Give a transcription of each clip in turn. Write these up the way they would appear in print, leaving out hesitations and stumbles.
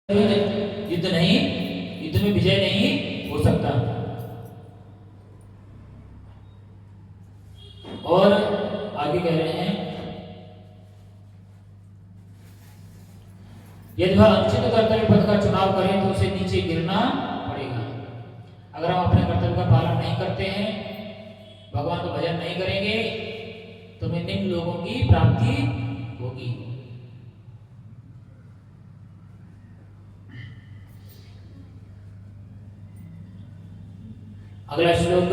युद्ध नहीं, युद्ध में विजय नहीं हो सकता। और आगे कह रहे हैं, यदि वह अनुचित कर्तव्य पथ का चुनाव करें तो उसे नीचे गिरना पड़ेगा। अगर हम अपने कर्तव्य का पालन नहीं करते हैं, भगवान का भजन नहीं करेंगे, तो हमें निम्न लोगों की प्राप्ति होगी। अगला श्लोक,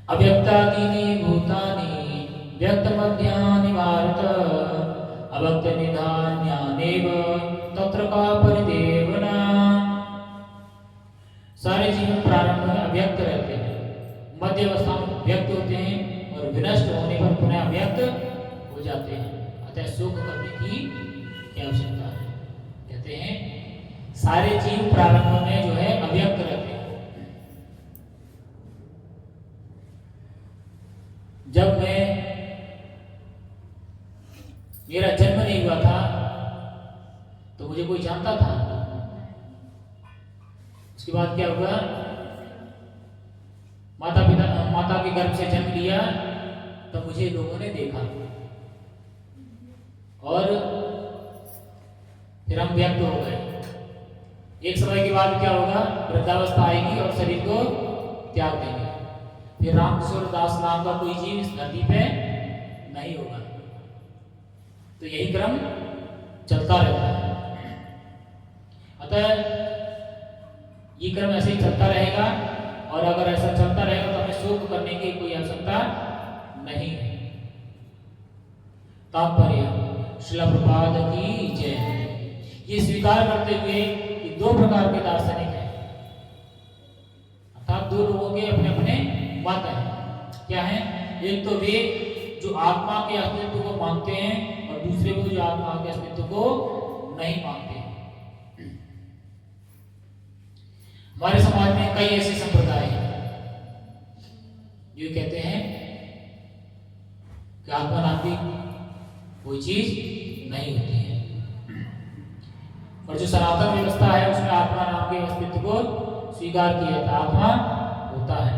अव्यक्तादीनि भूतानि व्यक्तमध्यानि भारत अव्यक्त निधान्यानेव तत्र का परिदेवना। सारे जीवन प्रारंभ में अव्यक्त रहते हैं, मध्य अवस्था में व्यक्त होते हैं और विनष्ट होने पर पुनः अव्यक्त हो जाते हैं। अतः शोक करने की क्या आवश्यकता है। कहते हैं सारे जीव प्रारंभ में जो है अव्यक्त रहते हैं। जब मेरा जन्म नहीं हुआ था तो मुझे कोई जानता था। उसके बाद क्या हुआ, माता के गर्भ से जन्म लिया तो मुझे लोगों ने देखा और फिर हम व्यक्त हो गए। एक समय के बाद क्या होगा, वृद्धावस्था आएगी और शरीर को त्याग देंगे। फिर रामकिशोर दास नाम का कोई जीव इस धरती पे नहीं होगा। तो यही क्रम चलता रहता है। अतः ये क्रम ऐसे ही चलता रहेगा और अगर ऐसा चलता रहेगा तो हमें शोक करने की कोई आवश्यकता नहीं है। तात्पर्य श्रील प्रभुपाद की जय। ये स्वीकार करते हुए कि दो प्रकार के दार्शनिक हैं, अर्थात दो लोगों के अपने अपने मत हैं। क्या है, एक तो वे जो आत्मा के अस्तित्व को मानते हैं और दूसरे वो जो आत्मा के अस्तित्व को नहीं मानते हैं। हमारे समाज में कई ऐसे संप्रदाय हैं जो कहते हैं कि आत्मा नाम की कोई चीज नहीं होती है, और जो सनातन व्यवस्था है उसमें आत्मा नाम के अस्तित्व को स्वीकार किया जाता, आत्मा होता है।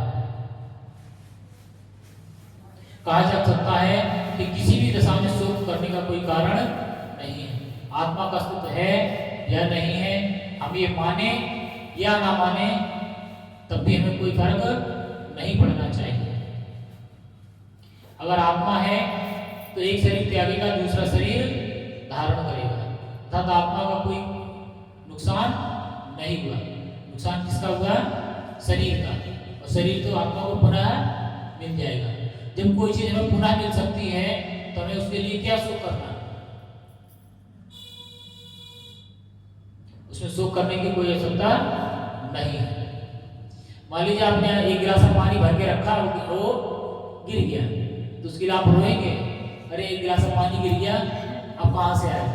कहा जा सकता है कि किसी भी दशा में शोक करने का कोई कारण नहीं है। आत्मा का अस्तित्व है या नहीं है, हम ये माने या ना माने, तब भी हमें कोई फर्क नहीं पड़ना चाहिए। अगर आत्मा है तो एक शरीर त्यागेगा, दूसरा शरीर धारण करेगा, अर्थात आत्मा का कोई नुकसान नहीं हुआ। नुकसान किसका हुआ, शरीर का, और शरीर तो आत्मा को पुनः मिल जाएगा। जब कोई चीज हमें पुनः मिल सकती है तो हमें उसके लिए क्या शोक करना, उसमें शोक करने की कोई आवश्यकता नहीं है। मान लीजिए आपने एक गिलास पानी भर के रखा, वो गिर गया, तो उसके लिए आप रोएंगे, अरे एक गिलास पानी गिर गया, अब कहां से आया।